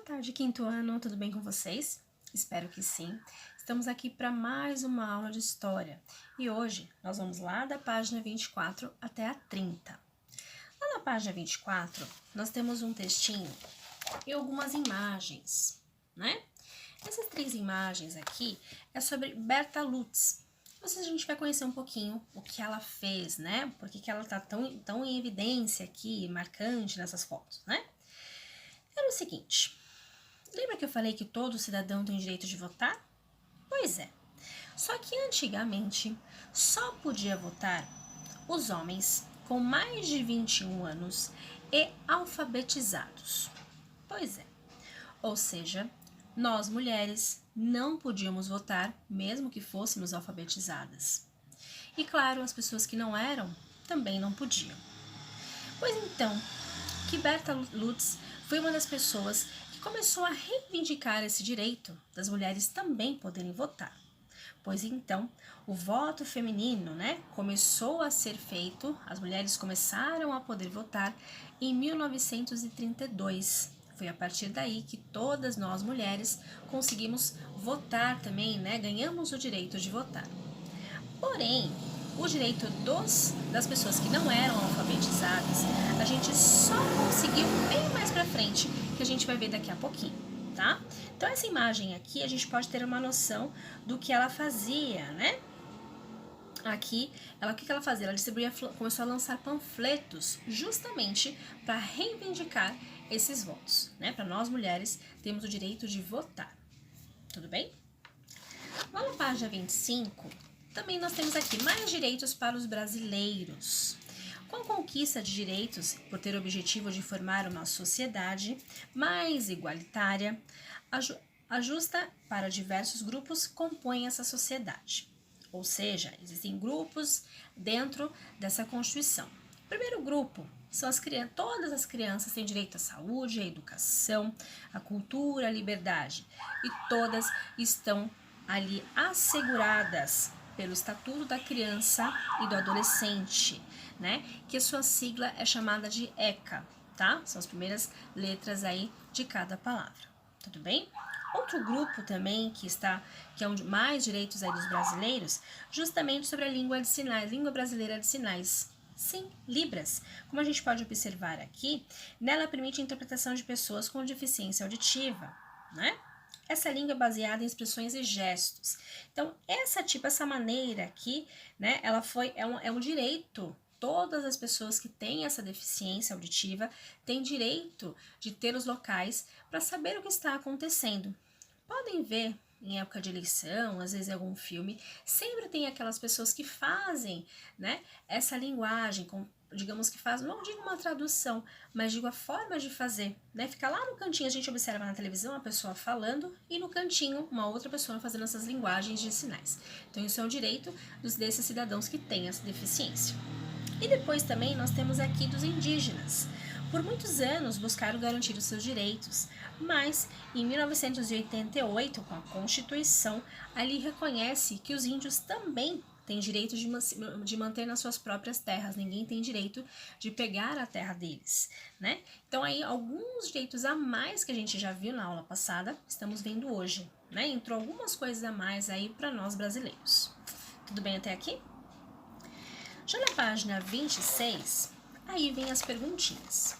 tarde, quinto ano, tudo bem com vocês? Espero que sim. Estamos aqui para mais uma aula de história e hoje nós vamos lá da página 24 até a 30. Lá na página 24, nós temos um textinho e algumas imagens, né? Essas três imagens aqui é sobre Berta Lutz. A gente vai conhecer um pouquinho o que ela fez, né? Por que ela está tão em evidência aqui, marcante nessas fotos, né? Era o seguinte, lembra que eu falei que todo cidadão tem direito de votar? Pois é, só que antigamente só podia votar os homens com mais de 21 anos e alfabetizados. Pois é, ou seja, nós mulheres não podíamos votar mesmo que fôssemos alfabetizadas. E claro, as pessoas que não eram também não podiam. Pois então, que Berta Lutz foi uma das pessoas que começou a reivindicar esse direito das mulheres também poderem votar. Pois então, o voto feminino, começou a ser feito, as mulheres começaram a poder votar em 1932. Foi a partir daí que todas nós mulheres conseguimos votar também, ganhamos o direito de votar. Porém, o direito das pessoas que não eram alfabetizadas, a gente só conseguiu bem mais pra frente, que a gente vai ver daqui a pouquinho, tá? Então, essa imagem aqui, a gente pode ter uma noção do que ela fazia, né? Aqui, o que ela fazia? Ela começou a lançar panfletos justamente para reivindicar esses votos, né? Para nós mulheres temos o direito de votar, tudo bem? Lá na página 25, também nós temos aqui mais direitos para os brasileiros. Com a conquista de direitos, por ter o objetivo de formar uma sociedade mais igualitária, a justa para diversos grupos compõe essa sociedade. Ou seja, existem grupos dentro dessa Constituição. O primeiro grupo são as crianças. Todas as crianças têm direito à saúde, à educação, à cultura, à liberdade. E todas estão ali asseguradas pelo Estatuto da Criança e do Adolescente, que a sua sigla é chamada de ECA, tá? São as primeiras letras aí de cada palavra, tudo bem? Outro grupo também que é um de mais direitos aí dos brasileiros, justamente sobre a língua de sinais, língua brasileira de sinais. Sim, Libras. Como a gente pode observar aqui, nela permite a interpretação de pessoas com deficiência auditiva, né? Essa língua é baseada em expressões e gestos. Então, essa maneira aqui, é um direito. Todas as pessoas que têm essa deficiência auditiva têm direito de ter os locais para saber o que está acontecendo. Podem ver em época de eleição, às vezes em algum filme, sempre tem aquelas pessoas que fazem, essa linguagem, digamos que faz, não digo uma tradução, mas digo a forma de fazer, Fica lá no cantinho, a gente observa na televisão a pessoa falando e no cantinho uma outra pessoa fazendo essas linguagens de sinais. Então isso é um direito desses cidadãos que têm essa deficiência. E depois também nós temos aqui dos indígenas. Por muitos anos buscaram garantir os seus direitos, mas em 1988, com a Constituição, ali reconhece que os índios também têm direito de manter nas suas próprias terras, ninguém tem direito de pegar a terra deles, Então aí alguns direitos a mais que a gente já viu na aula passada, estamos vendo hoje, Entrou algumas coisas a mais aí para nós brasileiros. Tudo bem até aqui? Já na página 26, aí vem as perguntinhas.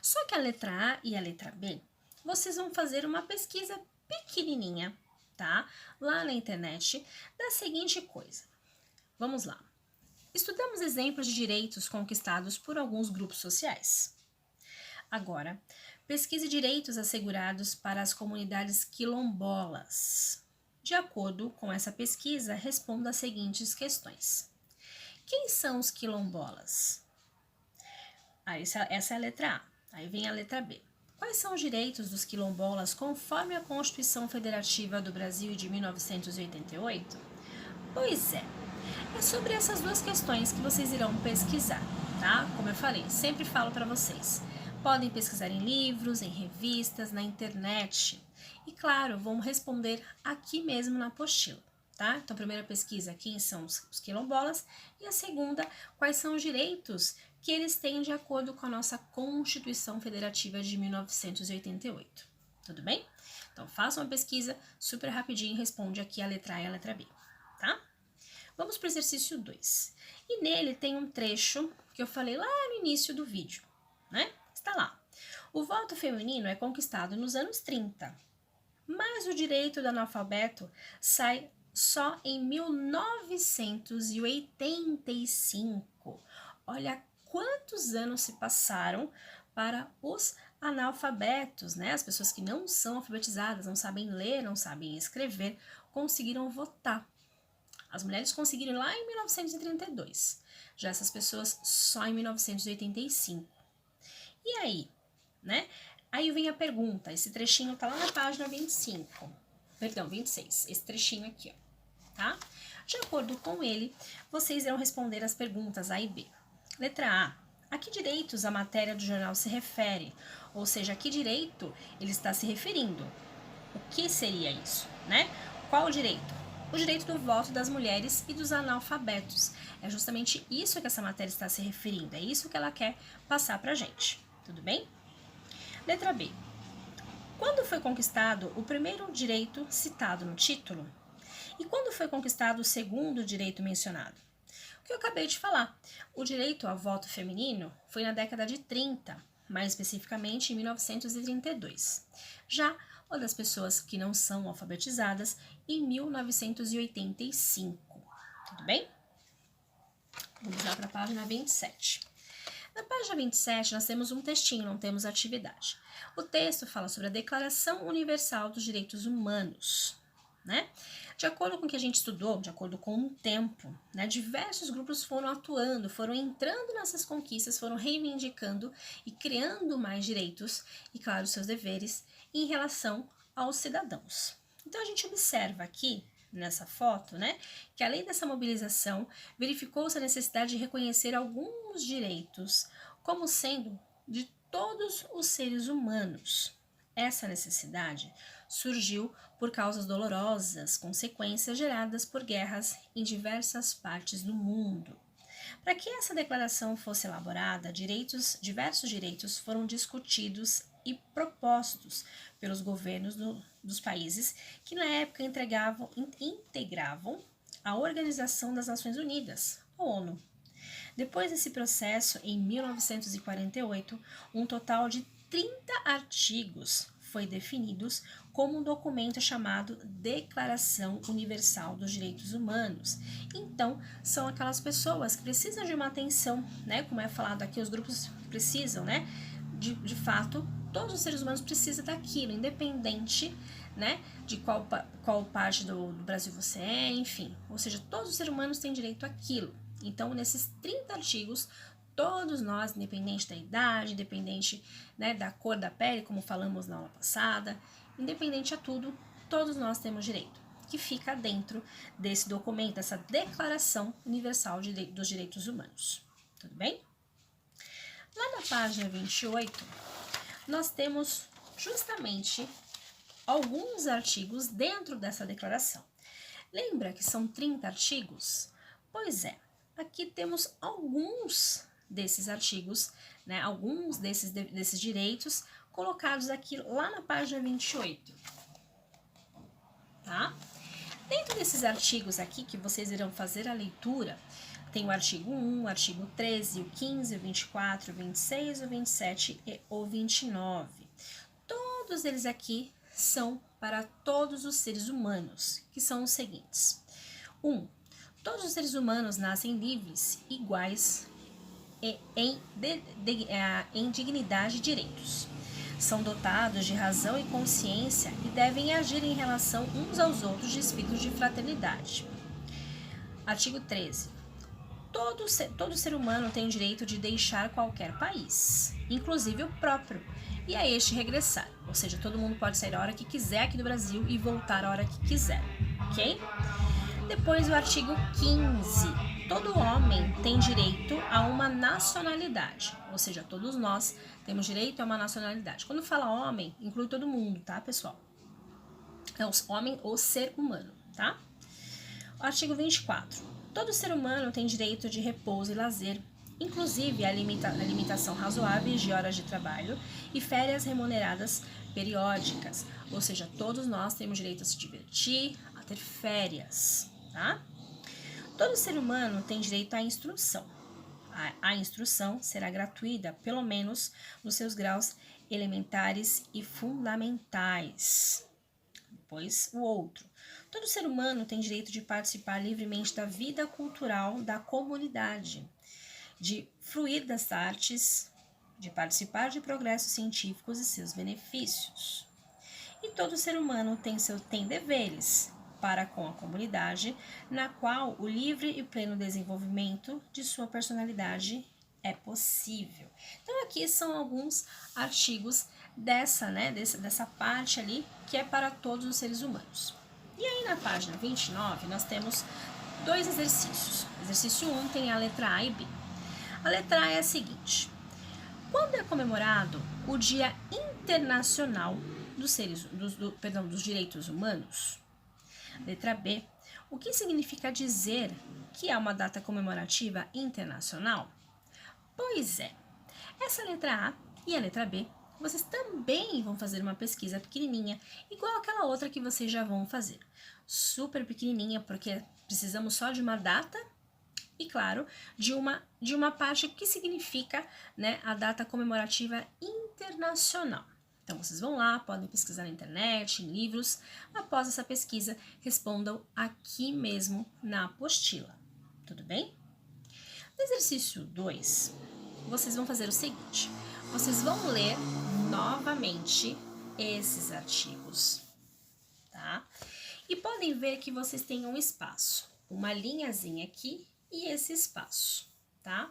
Só que a letra A e a letra B, vocês vão fazer uma pesquisa pequenininha, tá? Lá na internet, da seguinte coisa. Vamos lá. Estudamos exemplos de direitos conquistados por alguns grupos sociais. Agora, pesquise direitos assegurados para as comunidades quilombolas. De acordo com essa pesquisa, responda as seguintes questões. Quem são os quilombolas? Essa é a letra A. Aí vem a letra B. Quais são os direitos dos quilombolas conforme a Constituição Federativa do Brasil de 1988? Pois é sobre essas duas questões que vocês irão pesquisar, tá? Como eu falei, sempre falo para vocês. Podem pesquisar em livros, em revistas, na internet. E claro, vamos responder aqui mesmo na apostila, tá? Então, a primeira pesquisa, quem são os quilombolas? E a segunda, quais são os direitos que eles têm de acordo com a nossa Constituição Federativa de 1988. Tudo bem? Então, faça uma pesquisa super rapidinho e responde aqui a letra A e a letra B, tá? Vamos para o exercício 2. E nele tem um trecho que eu falei lá no início do vídeo, né? Está lá. O voto feminino é conquistado nos anos 30, mas o direito do analfabeto sai só em 1985. Olha quantos anos se passaram para os analfabetos, né? As pessoas que não são alfabetizadas, não sabem ler, não sabem escrever, conseguiram votar. As mulheres conseguiram lá em 1932, já essas pessoas só em 1985. E aí, né? Aí vem a pergunta, esse trechinho tá lá na página 26, esse trechinho aqui, ó, tá? De acordo com ele, vocês irão responder as perguntas A e B. Letra A que direitos a matéria do jornal se refere? Ou seja, a que direito ele está se referindo? O que seria isso, né? Qual o direito? O direito do voto das mulheres e dos analfabetos. É justamente isso que essa matéria está se referindo, é isso que ela quer passar pra gente, tudo bem? Letra B. Quando foi conquistado o primeiro direito citado no título? E quando foi conquistado o segundo direito mencionado? O que eu acabei de falar, o direito ao voto feminino foi na década de 30, mais especificamente em 1932. Já o das pessoas que não são alfabetizadas em 1985. Tudo bem? Vamos lá para a página 27. Na página 27, nós temos um textinho, não temos atividade. O texto fala sobre a Declaração Universal dos Direitos Humanos, né? De acordo com o que a gente estudou, de acordo com o tempo, né, diversos grupos foram atuando, foram entrando nessas conquistas, foram reivindicando e criando mais direitos e, claro, seus deveres em relação aos cidadãos. Então, a gente observa aqui, nessa foto, né, que além dessa mobilização, verificou-se a necessidade de reconhecer alguns direitos como sendo de todos os seres humanos. Essa necessidade surgiu por causas dolorosas, consequências geradas por guerras em diversas partes do mundo. Para que essa declaração fosse elaborada, diversos direitos foram discutidos e propostos pelos governos dos países que na época integravam a Organização das Nações Unidas, a ONU. Depois desse processo, em 1948, um total de 30 artigos foi definidos como um documento chamado Declaração Universal dos Direitos Humanos. Então, são aquelas pessoas que precisam de uma atenção, né? Como é falado aqui, os grupos precisam, né? De fato, todos os seres humanos precisam daquilo, independente, né? De qual parte do Brasil você é, enfim. Ou seja, todos os seres humanos têm direito àquilo. Então, nesses 30 artigos, todos nós, independente da idade, independente, né, da cor da pele, como falamos na aula passada, independente a tudo, todos nós temos direito, que fica dentro desse documento, essa Declaração Universal dos Direitos Humanos. Tudo bem? Lá na página 28, nós temos justamente alguns artigos dentro dessa declaração. Lembra que são 30 artigos? Pois é, aqui temos alguns desses artigos, né, alguns desses direitos colocados aqui lá na página 28, tá? Dentro desses artigos aqui que vocês irão fazer a leitura, tem o artigo 1, o artigo 13, o 15, o 24, o 26, o 27 e o 29. Todos eles aqui são para todos os seres humanos, que são os seguintes. 1. Todos os seres humanos nascem livres, iguais e em dignidade e direitos. São dotados de razão e consciência e devem agir em relação uns aos outros de espírito de fraternidade. Artigo 13. Todo ser humano tem o direito de deixar qualquer país, inclusive o próprio, e a este regressar. Ou seja, todo mundo pode sair a hora que quiser aqui do Brasil e voltar a hora que quiser, ok? Depois o artigo 15. Todo homem tem direito a uma nacionalidade, ou seja, todos nós temos direito a uma nacionalidade. Quando fala homem, inclui todo mundo, tá, pessoal? É o homem ou ser humano, tá? O artigo 24. Todo ser humano tem direito de repouso e lazer, inclusive a limitação razoável de horas de trabalho e férias remuneradas periódicas. Ou seja, todos nós temos direito a se divertir, a ter férias, tá? Todo ser humano tem direito à instrução. A instrução será gratuita, pelo menos nos seus graus elementares e fundamentais. Depois, o outro. Todo ser humano tem direito de participar livremente da vida cultural da comunidade, de fruir das artes, de participar de progressos científicos e seus benefícios. E todo ser humano tem deveres para com a comunidade, na qual o livre e pleno desenvolvimento de sua personalidade é possível. Então, aqui são alguns artigos dessa parte ali, que é para todos os seres humanos. E aí, na página 29, nós temos 2 exercícios. Exercício 1 tem a letra A e B. A letra A é a seguinte: quando é comemorado o Dia Internacional dos Direitos Humanos? Letra B. O que significa dizer que é uma data comemorativa internacional? Pois é, essa letra A e a letra B, vocês também vão fazer uma pesquisa pequenininha, igual aquela outra que vocês já vão fazer. Super pequenininha, porque precisamos só de uma data e, claro, de uma parte que significa, né, a data comemorativa internacional. Então, vocês vão lá, podem pesquisar na internet, em livros. Após essa pesquisa, respondam aqui mesmo na apostila. Tudo bem? No exercício 2, vocês vão fazer o seguinte. Vocês vão ler novamente esses artigos, tá? E podem ver que vocês têm um espaço, uma linhazinha aqui e esse espaço, tá?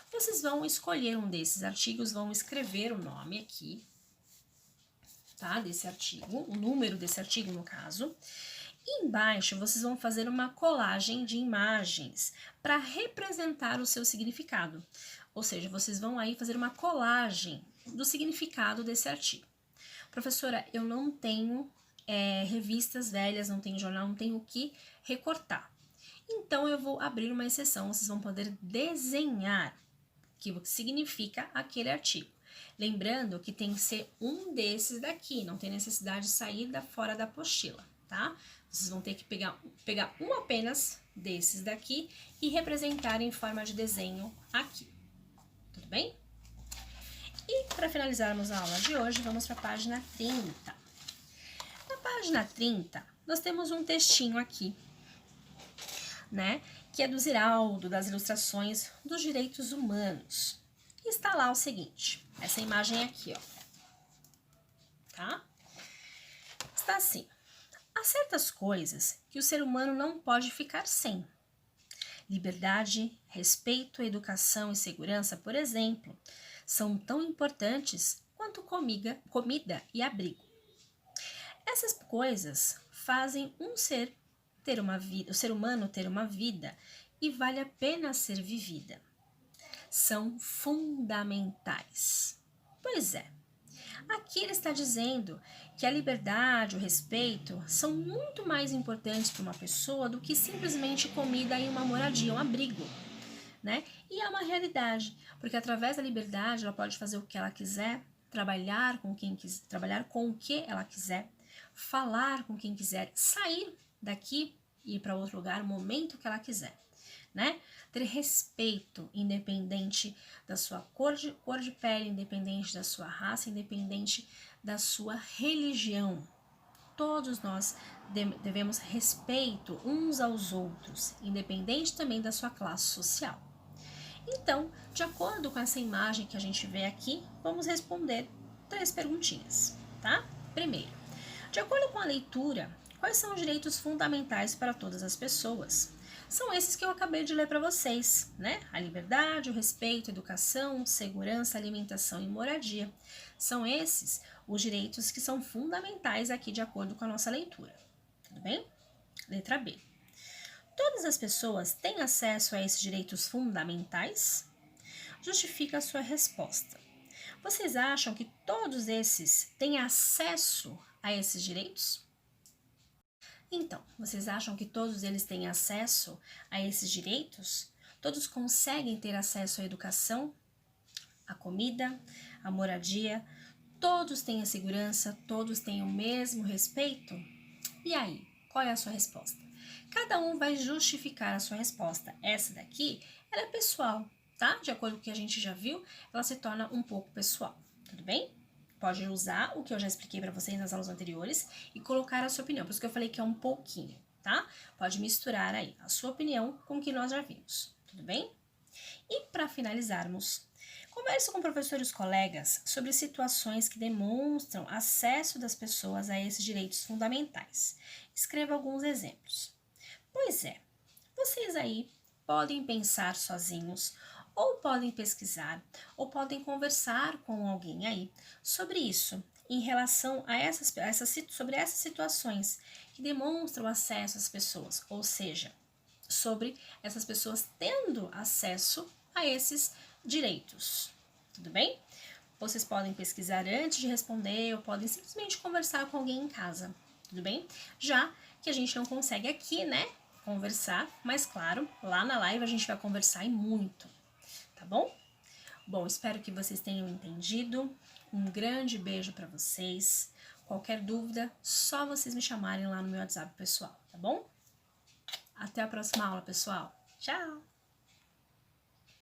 Vocês vão escolher um desses artigos, vão escrever o nome aqui, tá? Desse artigo, o número desse artigo no caso. E embaixo vocês vão fazer uma colagem de imagens para representar o seu significado. Ou seja, vocês vão aí fazer uma colagem do significado desse artigo. Professora, eu não tenho revistas velhas, não tenho jornal, não tenho o que recortar. Então, eu vou abrir uma exceção, vocês vão poder desenhar o que significa aquele artigo. Lembrando que tem que ser um desses daqui, não tem necessidade de sair fora da apostila, tá? Vocês vão ter que pegar um apenas desses daqui e representar em forma de desenho aqui. Tudo bem? E para finalizarmos a aula de hoje, vamos para a página 30. Na página 30, nós temos um textinho aqui, né? Que é do Ziraldo, das ilustrações dos direitos humanos. E está lá o seguinte, essa imagem aqui, ó. Tá? Está assim. Há certas coisas que o ser humano não pode ficar sem. Liberdade, respeito, educação e segurança, por exemplo, são tão importantes quanto comida e abrigo. Essas coisas fazem o ser humano ter uma vida e vale a pena ser vivida. São fundamentais. Pois é, aqui ele está dizendo que a liberdade, o respeito são muito mais importantes para uma pessoa do que simplesmente comida e uma moradia, um abrigo, né? E é uma realidade, porque através da liberdade ela pode fazer o que ela quiser, trabalhar com o que ela quiser, falar com quem quiser, sair daqui e ir para outro lugar no momento que ela quiser, né? Ter respeito, independente da sua cor de pele, independente da sua raça, independente da sua religião. Todos nós devemos respeito uns aos outros, independente também da sua classe social. Então, de acordo com essa imagem que a gente vê aqui, vamos responder 3 perguntinhas, tá? Primeiro, de acordo com a leitura, quais são os direitos fundamentais para todas as pessoas? São esses que eu acabei de ler para vocês, né? A liberdade, o respeito, a educação, segurança, alimentação e moradia. São esses os direitos que são fundamentais aqui de acordo com a nossa leitura. Tudo bem? Letra B. Todas as pessoas têm acesso a esses direitos fundamentais? Justifica a sua resposta. Vocês acham que todos esses têm acesso a esses direitos? Então, vocês acham que todos eles têm acesso a esses direitos? Todos conseguem ter acesso à educação, à comida, à moradia? Todos têm a segurança? Todos têm o mesmo respeito? E aí, qual é a sua resposta? Cada um vai justificar a sua resposta. Essa daqui, ela é pessoal, tá? De acordo com o que a gente já viu, ela se torna um pouco pessoal, tudo bem? Pode usar o que eu já expliquei para vocês nas aulas anteriores e colocar a sua opinião. Por isso que eu falei que é um pouquinho, tá? Pode misturar aí a sua opinião com o que nós já vimos, tudo bem? E para finalizarmos, converse com professores e colegas sobre situações que demonstram acesso das pessoas a esses direitos fundamentais. Escreva alguns exemplos. Pois é, vocês aí podem pensar sozinhos, ou podem pesquisar, ou podem conversar com alguém aí sobre isso, em relação a sobre essas situações que demonstram acesso às pessoas, ou seja, sobre essas pessoas tendo acesso a esses direitos. Tudo bem? Vocês podem pesquisar antes de responder ou podem simplesmente conversar com alguém em casa. Tudo bem? Já que a gente não consegue aqui, né, conversar, mas claro, lá na live a gente vai conversar e muito, tá bom? Bom, espero que vocês tenham entendido. Um grande beijo para vocês. Qualquer dúvida, só vocês me chamarem lá no meu WhatsApp pessoal, tá bom? Até a próxima aula, pessoal. Tchau!